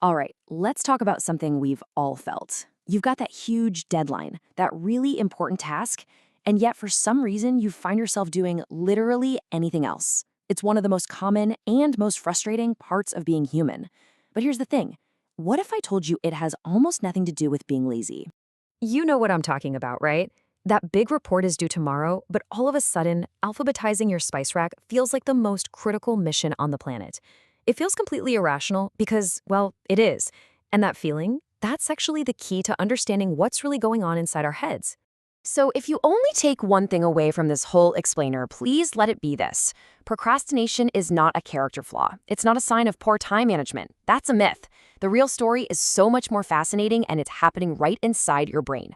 All right, let's talk about something we've all felt. You've got that huge deadline, that really important task, and yet for some reason you find yourself doing literally anything else. It's one of the most common and most frustrating parts of being human. But here's the thing. What if I told you it has almost nothing to do with being lazy? You know what I'm talking about, right? That big report is due tomorrow, but all of a sudden, alphabetizing your spice rack feels like the most critical mission on the planet. It feels completely irrational because, well, it is. And that feeling, that's actually the key to understanding what's really going on inside our heads. So, if you only take one thing away from this whole explainer, please let it be this. Procrastination is not a character flaw. It's not a sign of poor time management. That's a myth. The real story is so much more fascinating, and it's happening right inside your brain.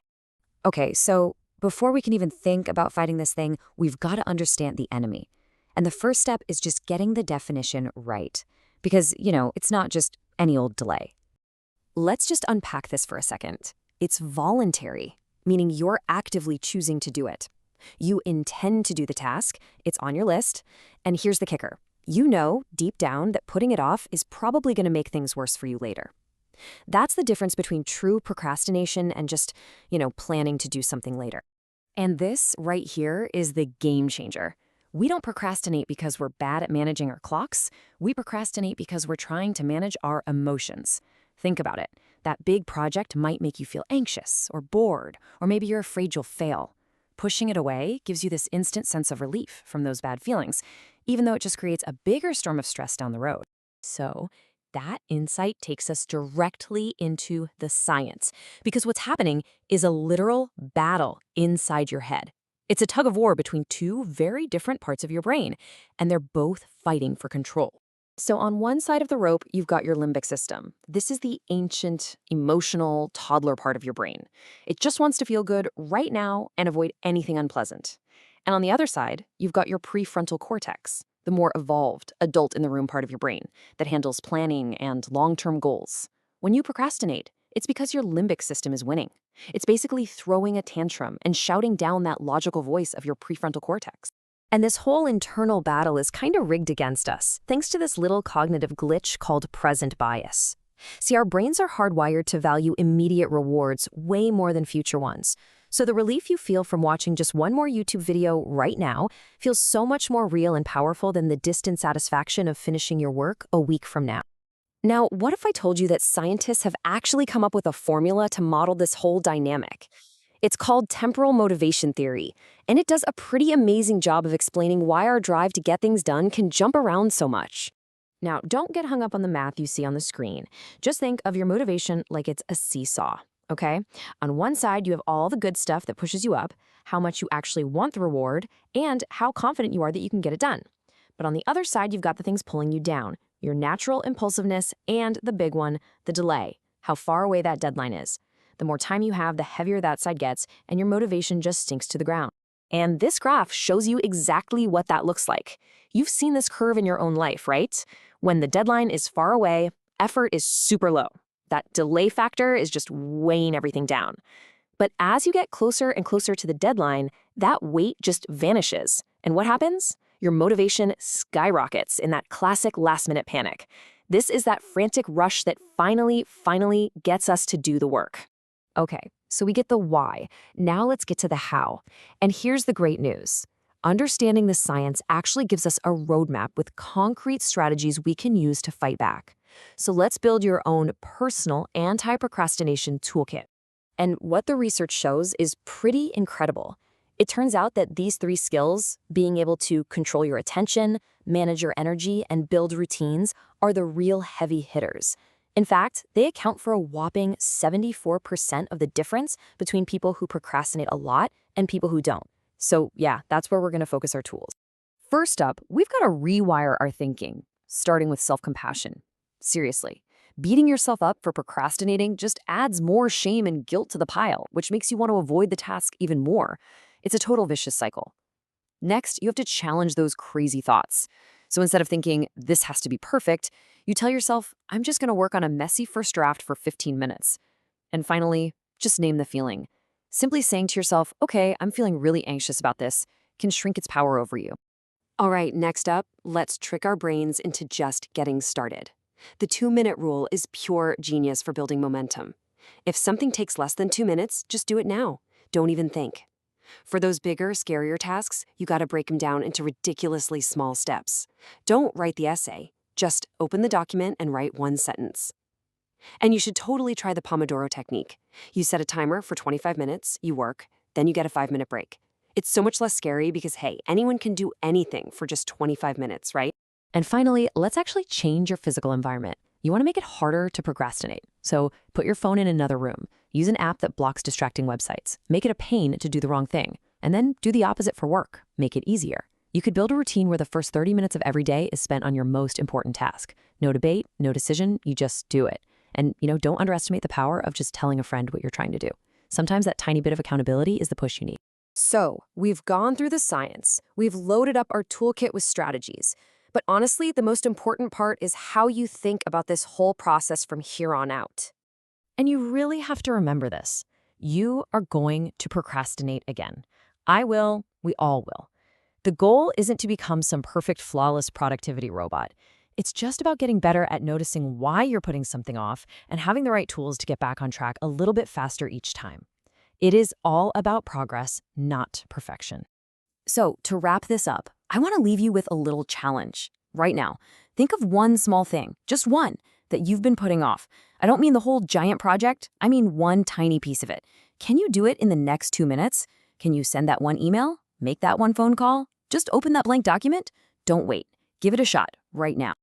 Okay, so before we can even think about fighting this thing, we've got to understand the enemy. And the first step is just getting the definition right. Because, it's not just any old delay. Let's just unpack this for a second. It's voluntary, meaning you're actively choosing to do it. You intend to do the task, it's on your list, and here's the kicker. You know, deep down, that putting it off is probably going to make things worse for you later. That's the difference between true procrastination and just, planning to do something later. And this right here is the game changer. We don't procrastinate because we're bad at managing our clocks. We procrastinate because we're trying to manage our emotions. Think about it. That big project might make you feel anxious or bored, or maybe you're afraid you'll fail. Pushing it away gives you this instant sense of relief from those bad feelings, even though it just creates a bigger storm of stress down the road. So, that insight takes us directly into the science, because what's happening is a literal battle inside your head. It's a tug of war between two very different parts of your brain, and they're both fighting for control. So on one side of the rope, you've got your limbic system. This is the ancient, emotional, toddler part of your brain. It just wants to feel good right now and avoid anything unpleasant. And on the other side, you've got your prefrontal cortex, the more evolved, adult-in-the-room part of your brain that handles planning and long-term goals. When you procrastinate, it's because your limbic system is winning. It's basically throwing a tantrum and shouting down that logical voice of your prefrontal cortex. And this whole internal battle is kind of rigged against us, thanks to this little cognitive glitch called present bias. See, our brains are hardwired to value immediate rewards way more than future ones. So the relief you feel from watching just one more YouTube video right now feels so much more real and powerful than the distant satisfaction of finishing your work a week from now. Now, what if I told you that scientists have actually come up with a formula to model this whole dynamic? It's called temporal motivation theory, and it does a pretty amazing job of explaining why our drive to get things done can jump around so much. Now, don't get hung up on the math you see on the screen. Just think of your motivation like it's a seesaw, okay? On one side, you have all the good stuff that pushes you up, how much you actually want the reward, and how confident you are that you can get it done. But on the other side, you've got the things pulling you down, your natural impulsiveness, and the big one, the delay, how far away that deadline is. The more time you have, the heavier that side gets, and your motivation just sinks to the ground. And this graph shows you exactly what that looks like. You've seen this curve in your own life, right? When the deadline is far away, effort is super low. That delay factor is just weighing everything down. But as you get closer and closer to the deadline, that weight just vanishes. And what happens? Your motivation skyrockets in that classic last-minute panic. This is that frantic rush that finally gets us to do the work. Okay, so we get the why. Now let's get to the how. And here's the great news. Understanding the science actually gives us a roadmap with concrete strategies we can use to fight back. So let's build your own personal anti-procrastination toolkit. And what the research shows is pretty incredible. It turns out that these three skills, being able to control your attention, manage your energy, and build routines, are the real heavy hitters. In fact, they account for a whopping 74% of the difference between people who procrastinate a lot and people who don't. So yeah, that's where we're going to focus our tools. First up, we've got to rewire our thinking, starting with self-compassion. Seriously, beating yourself up for procrastinating just adds more shame and guilt to the pile, which makes you want to avoid the task even more. It's a total vicious cycle. Next, you have to challenge those crazy thoughts. So instead of thinking, this has to be perfect, you tell yourself, I'm just going to work on a messy first draft for 15 minutes. And finally, just name the feeling. Simply saying to yourself, okay, I'm feeling really anxious about this, can shrink its power over you. All right, next up, let's trick our brains into just getting started. The 2-minute rule is pure genius for building momentum. If something takes less than 2 minutes, just do it now. Don't even think. For those bigger, scarier tasks, you gotta break them down into ridiculously small steps. Don't write the essay. Just open the document and write one sentence. And you should totally try the Pomodoro technique. You set a timer for 25 minutes, you work, then you get a 5-minute break. It's so much less scary because, hey, anyone can do anything for just 25 minutes, right? And finally, let's actually change your physical environment. You want to make it harder to procrastinate. So put your phone in another room. Use an app that blocks distracting websites. Make it a pain to do the wrong thing. And then do the opposite for work. Make it easier. You could build a routine where the first 30 minutes of every day is spent on your most important task. No debate, no decision, you just do it. And, don't underestimate the power of just telling a friend what you're trying to do. Sometimes that tiny bit of accountability is the push you need. So, we've gone through the science. We've loaded up our toolkit with strategies. But honestly, the most important part is how you think about this whole process from here on out. And you really have to remember this. You are going to procrastinate again. I will, we all will. The goal isn't to become some perfect, flawless productivity robot. It's just about getting better at noticing why you're putting something off and having the right tools to get back on track a little bit faster each time. It is all about progress, not perfection. So, to wrap this up, I want to leave you with a little challenge. Right now, think of one small thing, just one, that you've been putting off. I don't mean the whole giant project, I mean one tiny piece of it. Can you do it in the next 2 minutes? Can you send that one email? Make that one phone call? Just open that blank document? Don't wait. Give it a shot right now.